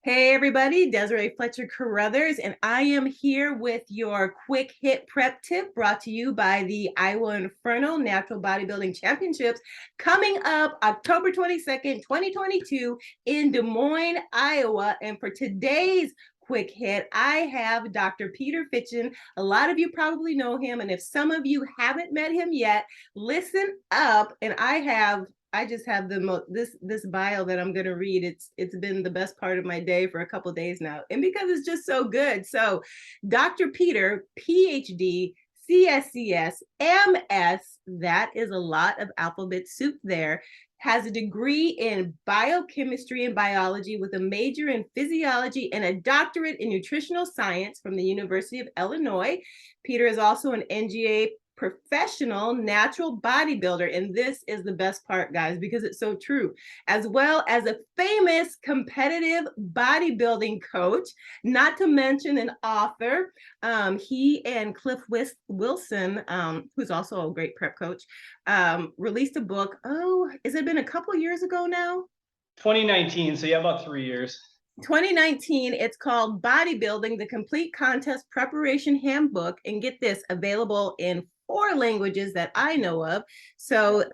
Hey everybody, Desiree Fletcher Carruthers, and I am here with your quick hit prep tip brought to you by the Iowa Inferno Natural Bodybuilding Championships coming up October 22nd, 2022 in Des Moines, Iowa. And for today's quick hit, I have Dr. Peter Fitschen. A lot of you probably know him, and if some of you haven't met him yet, listen up. And I just have this bio that I'm going to read. It's been the best part of my day for a couple of days now, and because it's just so good. So, Dr. Peter, PhD, CSCS, MS, that is a lot of alphabet soup there, has a degree in biochemistry and biology with a major in physiology and a doctorate in nutritional science from the University of Illinois. Peter is also an NGA professional natural bodybuilder, and this is the best part, guys, because it's so true, as well as a famous competitive bodybuilding coach, not to mention an author. He and Cliff Wilson, who's also a great prep coach, released a book. Has it been a couple years ago now? 2019, so yeah, about 3 years. 2019. It's called Bodybuilding, the Complete Contest Preparation Handbook. And get this, available in 4 languages that I know of. So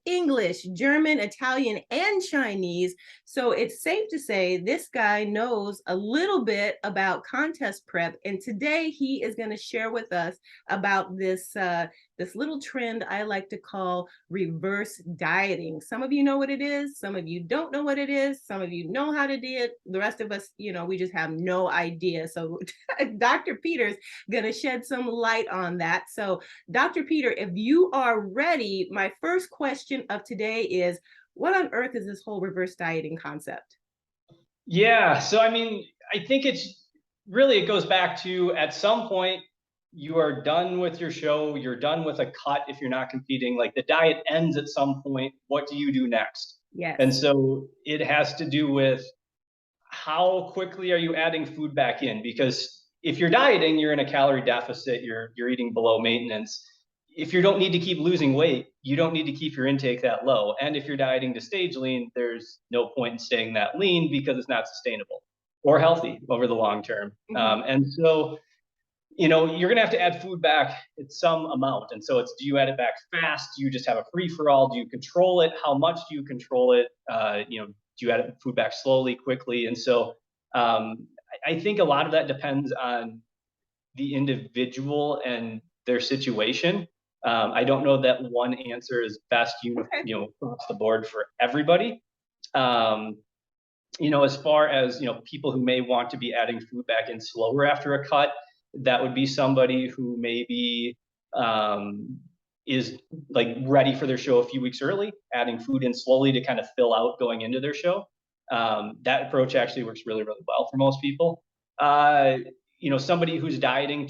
English, German, Italian, and Chinese. So it's safe to say this guy knows a little bit about contest prep. And today he is going to share with us about this little trend I like to call reverse dieting. Some of you know what it is. Some of you don't know what it is. Some of you know how to do it. The rest of us, we just have no idea. So Dr. Peter's going to shed some light on that. So Dr. Peter, if you are ready, my first question of today is, what on earth is this whole reverse dieting concept? Yeah, so I mean, I think it goes back to, at some point you are done with your show, you're done with a cut if you're not competing, like the diet ends at some point. What do you do next? Yes. And so it has to do with how quickly are you adding food back in? Because if you're dieting, you're in a calorie deficit, you're eating below maintenance. If you don't need to keep losing weight, you don't need to keep your intake that low. And if you're dieting to stage lean, there's no point in staying that lean because it's not sustainable or healthy over the long term. And so, you're going to have to add food back at some amount. And so do you add it back fast? Do you just have a free for all? Do you control it? How much do you control it? Do you add food back slowly, quickly? And so I think a lot of that depends on the individual and their situation. I don't know that one answer is best, across the board for everybody. As far as, people who may want to be adding food back in slower after a cut, that would be somebody who maybe is like ready for their show a few weeks early, adding food in slowly to kind of fill out going into their show. That approach actually works really, really well for most people. Somebody who's dieting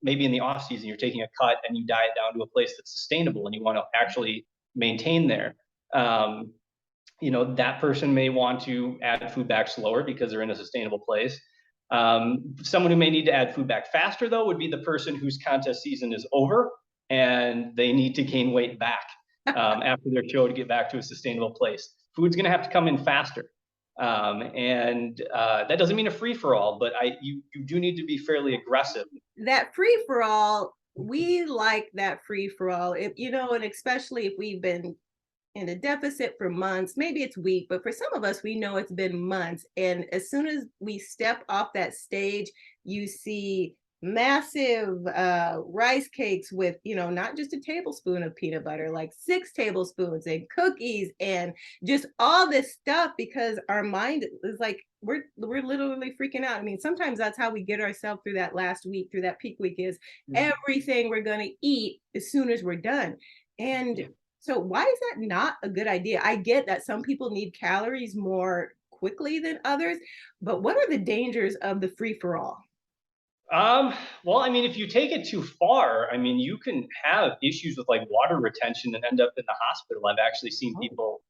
maybe in the off season, you're taking a cut and you diet down to a place that's sustainable and you want to actually maintain there. That person may want to add food back slower because they're in a sustainable place. Someone who may need to add food back faster, though, would be the person whose contest season is over and they need to gain weight back after their show to get back to a sustainable place. Food's going to have to come in faster. That doesn't mean a free-for-all, but you do need to be fairly aggressive. That free-for-all, we like that free-for-all, and especially if we've been in a deficit for months, maybe it's week, but for some of us, we know it's been months. And as soon as we step off that stage, you see massive rice cakes with, not just a tablespoon of peanut butter, like 6 tablespoons, and cookies, and just all this stuff, because our mind is like, we're literally freaking out. I mean, sometimes that's how we get ourselves through that last week, through that peak week, is everything we're going to eat as soon as we're done. And so why is that not a good idea? I get that some people need calories more quickly than others, but what are the dangers of the free-for-all? Well, I mean, if you take it too far, I mean, you can have issues with like water retention and end up in the hospital. I've actually seen people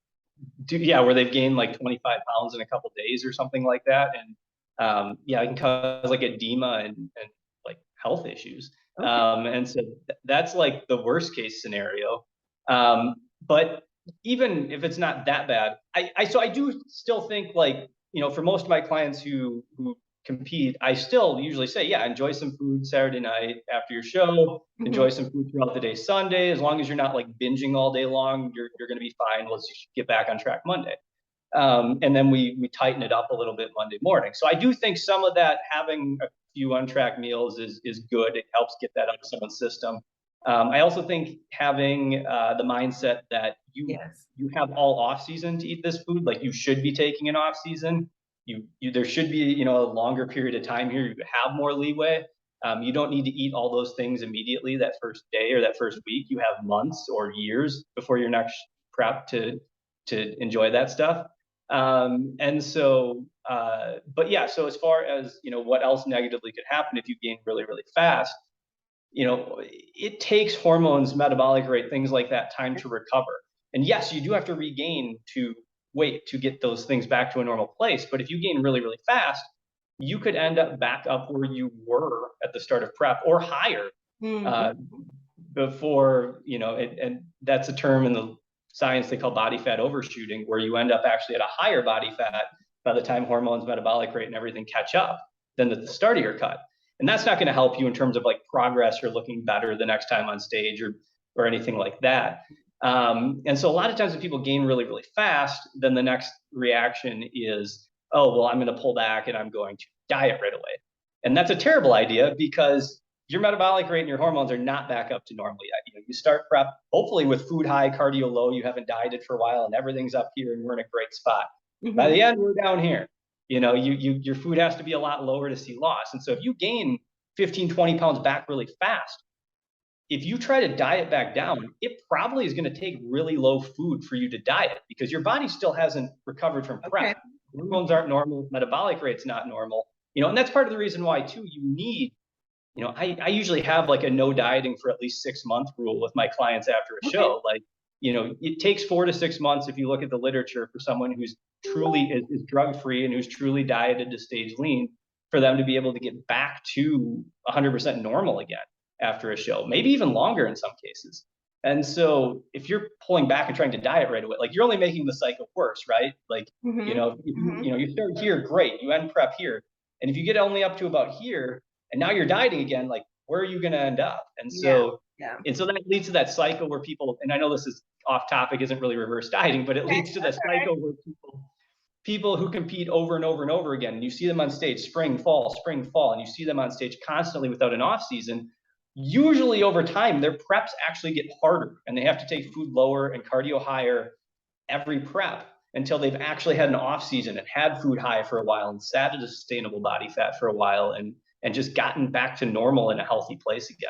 where they've gained like 25 pounds in a couple days or something like that. And it can cause like edema and like health issues. And so that's like the worst case scenario. But even if it's not that bad, I do still think like for most of my clients who compete, I still usually say, yeah, enjoy some food Saturday night after your show, Mhm. enjoy some food throughout the day Sunday. As long as you're not like binging all day long, you're going to be fine. Let's get back on track Monday. And then we tighten it up a little bit Monday morning. So I do think some of that, having a few untracked meals, is good. It helps get that out of someone's system. I also think having the mindset that Yes. you have all off season to eat this food, like you should be taking an off season. You there should be a longer period of time here. You have more leeway. You don't need to eat all those things immediately that first day or that first week. You have months or years before your next prep to enjoy that stuff. And so, but yeah, so as far as, what else negatively could happen if you gain really, really fast, it takes hormones, metabolic rate, things like that time to recover. And yes, you do have to regain to weight to get those things back to a normal place. But if you gain really, really fast, you could end up back up where you were at the start of prep or higher Mhm. uh, before, and that's a term in the science they call body fat overshooting, where you end up actually at a higher body fat by the time hormones, metabolic rate, and everything catch up than at the start of your cut. And that's not going to help you in terms of like progress or looking better the next time on stage or anything like that. And so a lot of times when people gain really, really fast, then the next reaction is, oh, well, I'm going to pull back and I'm going to diet right away. And that's a terrible idea because your metabolic rate and your hormones are not back up to normal yet. You start prep hopefully with food high, cardio low. You haven't dieted for a while, and everything's up here, and we're in a great spot. By Mhm. the end, we're down here. Your food has to be a lot lower to see loss. And so if you gain 15, 20 pounds back really fast, if you try to diet back down, it probably is going to take really low food for you to diet because your body still hasn't recovered from Okay. prep. Hormones aren't normal, metabolic rate's not normal. And that's part of the reason why too you need I usually have like a no dieting for at least 6 month rule with my clients after a Okay. show. Like, it takes 4 to 6 months if you look at the literature for someone who's truly is drug free and who's truly dieted to stage lean for them to be able to get back to 100% normal again after a show, maybe even longer in some cases. And so if you're pulling back and trying to diet right away, like you're only making the cycle worse, right? Like, Mhm. Mhm. you start here, great, you end prep here. And if you get only up to about here, and now you're dieting again, like where are you going to end up? and Yeah. so Yeah. and so that leads to that cycle where people, and I know this is off topic, isn't really reverse dieting, but it Okay. leads to the cycle where people who compete over and over and over again, and you see them on stage spring fall, and you see them on stage constantly without an off season. Usually over time their preps actually get harder and they have to take food lower and cardio higher every prep until they've actually had an off season and had food high for a while and sat at a sustainable body fat for a while and just gotten back to normal in a healthy place again.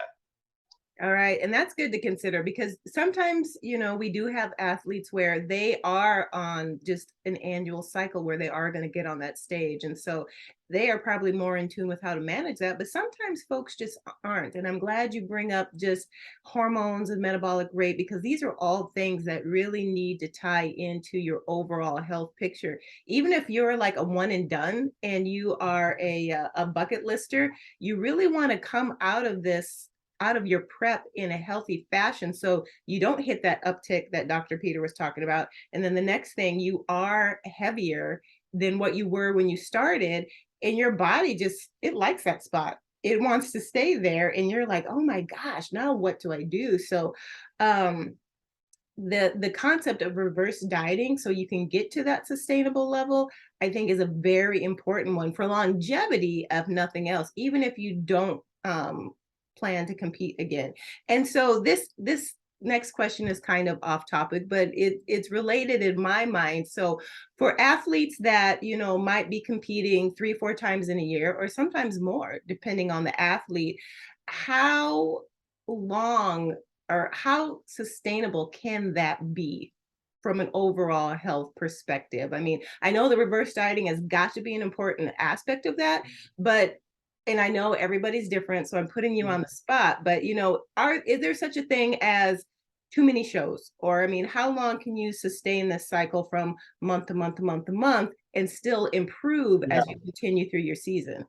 All right. And that's good to consider because sometimes, we do have athletes where they are on just an annual cycle where they are going to get on that stage. And so they are probably more in tune with how to manage that. But sometimes folks just aren't. And I'm glad you bring up just hormones and metabolic rate because these are all things that really need to tie into your overall health picture. Even if you're like a one and done and you are a bucket lister, you really want to come out of your prep in a healthy fashion so you don't hit that uptick that Dr. Peter was talking about. And then the next thing, you are heavier than what you were when you started, and your body just it likes that spot. It wants to stay there and you're like, "Oh my gosh, now what do I do?" So um the concept of reverse dieting so you can get to that sustainable level, I think is a very important one for longevity of nothing else, even if you don't plan to compete again. And so this next question is kind of off topic, but it's related in my mind. So for athletes that might be competing 3 4 times in a year or sometimes more depending on the athlete, how long or how sustainable can that be from an overall health perspective? I mean, I know the reverse dieting has got to be an important aspect of that, but and I know everybody's different, so I'm putting you on the spot, but is there such a thing as too many shows? Or I mean, how long can you sustain this cycle from month to month to month to month and still improve as you continue through your season?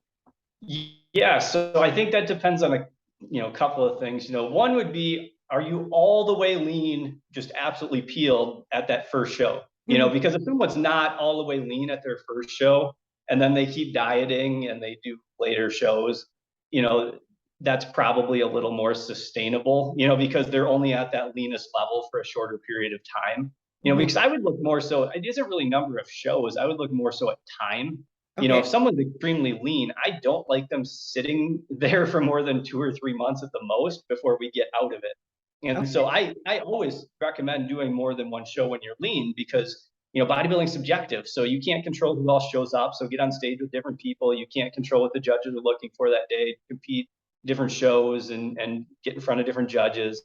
Yeah, so I think that depends on a couple of things. One would be, are you all the way lean, just absolutely peeled at that first show? Mhm. because if someone's not all the way lean at their first show and then they keep dieting and they do later shows, you know, that's probably a little more sustainable, because they're only at that leanest level for a shorter period of time. Mhm. Because I would look more so, it isn't really number of shows. I would look more so at time. Okay. If someone's extremely lean, I don't like them sitting there for more than 2 or 3 months at the most before we get out of it. And Okay. so I always recommend doing more than one show when you're lean because bodybuilding's subjective. So you can't control who else shows up. So get on stage with different people. You can't control what the judges are looking for that day, compete different shows and get in front of different judges.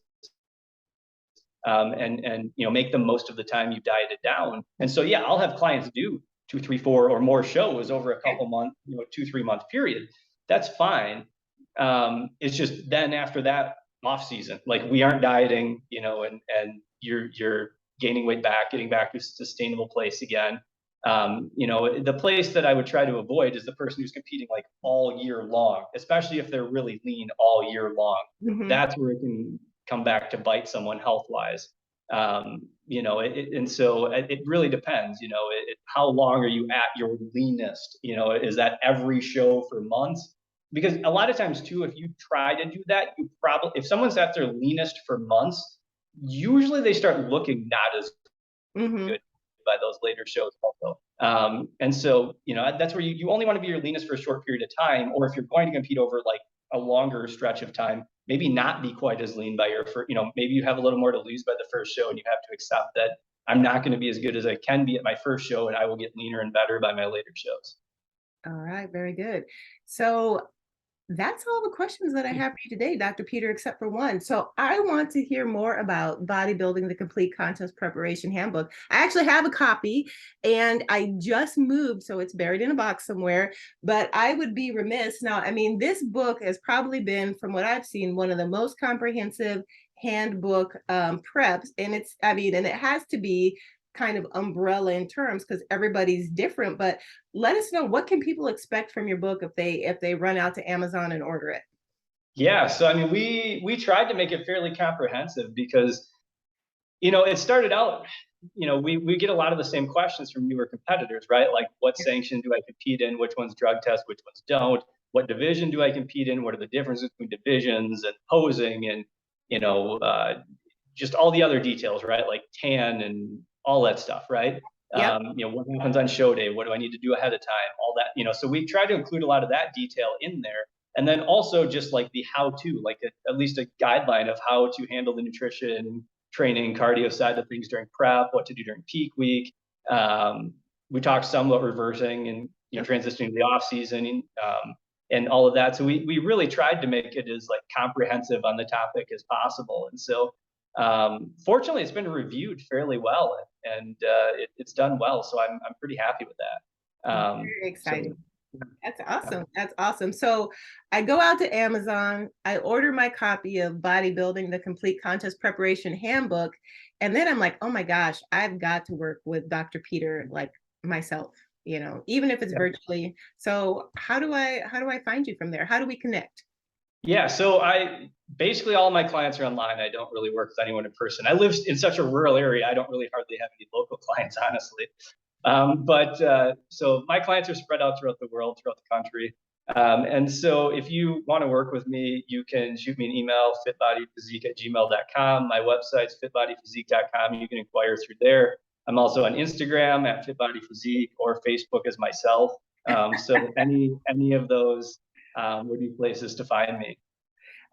And make the most of the time you dieted down. And so yeah, I'll have clients do 2, 3, 4 or more shows over a couple months, 2, 3 month period. That's fine. It's just then after that off season, like we aren't dieting, and you're gaining weight back, getting back to a sustainable place again. The place that I would try to avoid is the person who's competing like all year long, especially if they're really lean all year long. Mhm. That's where it can come back to bite someone health wise. And so it really depends. How long are you at your leanest? Is that every show for months? Because a lot of times too, if you try to do that, you probably, if someone's at their leanest for months, usually they start looking not as Mhm. good by those later shows also. And so, that's where you only want to be your leanest for a short period of time, or if you're going to compete over like a longer stretch of time, maybe not be quite as lean by your first, maybe you have a little more to lose by the first show and you have to accept that I'm not going to be as good as I can be at my first show and I will get leaner and better by my later shows. All right, very good. So that's all the questions that I have for you today, Dr. Peter, except for one. So I want to hear more about Bodybuilding the Complete Contest Preparation Handbook. I actually have a copy and I just moved, so it's buried in a box somewhere. But I would be remiss. Now, I mean, this book has probably been, from what I've seen, one of the most comprehensive handbook preps. And and it has to be kind of umbrella in terms because everybody's different, but let us know, what can people expect from your book if they run out to Amazon and order it? Yeah, so I mean, we tried to make it fairly comprehensive because it started out, we get a lot of the same questions from newer competitors, right? Like, what sanction do I compete in? Which ones drug test? Which ones don't? What division do I compete in? What are the differences between divisions and posing and, you know, uh, just all the other details, right? Like tan and all that stuff, right? Yep. What happens on show day? What do I need to do ahead of time? All that, so we try to include a lot of that detail in there. And then also just like the how to, like at least a guideline of how to handle the nutrition, training, cardio side of things during prep, what to do during peak week. We talked some about reversing and transitioning to the off season and all of that. So we really tried to make it as like comprehensive on the topic as possible. And so fortunately, it's been reviewed fairly well, and it's done well. So I'm pretty happy with that. Very So exciting. That's awesome. That's awesome. So I go out to Amazon, I order my copy of Bodybuilding the Complete Contest Preparation Handbook, and then I'm like, oh my gosh, I've got to work with Dr. Peter like myself, even if it's yeah. virtually. So how do I find you from there? How do we connect? Yeah, so I basically all my clients are online. I don't really work with anyone in person. I live in such a rural area. I don't really hardly have any local clients, honestly. But so my clients are spread out throughout the world, throughout the country. And so if you want to work with me, you can shoot me an email, fitbodyphysique@gmail.com. My website's fitbodyphysique.com. You can inquire through there. I'm also on Instagram at fitbodyphysique or Facebook as myself. So any of those would be places to find me.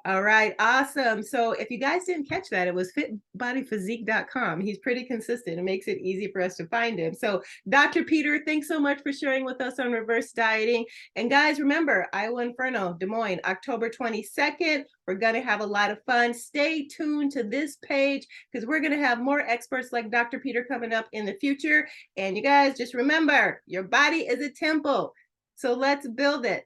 All right, awesome. So if you guys didn't catch that, it was fitbodyphysique.com. He's pretty consistent. It makes it easy for us to find him. So Dr. Peter, thanks so much for sharing with us on reverse dieting. And guys, remember, Iowa Inferno, Des Moines, October 22nd. We're going to have a lot of fun. Stay tuned to this page because we're going to have more experts like Dr. Peter coming up in the future. And you guys just remember, your body is a temple. So let's build it.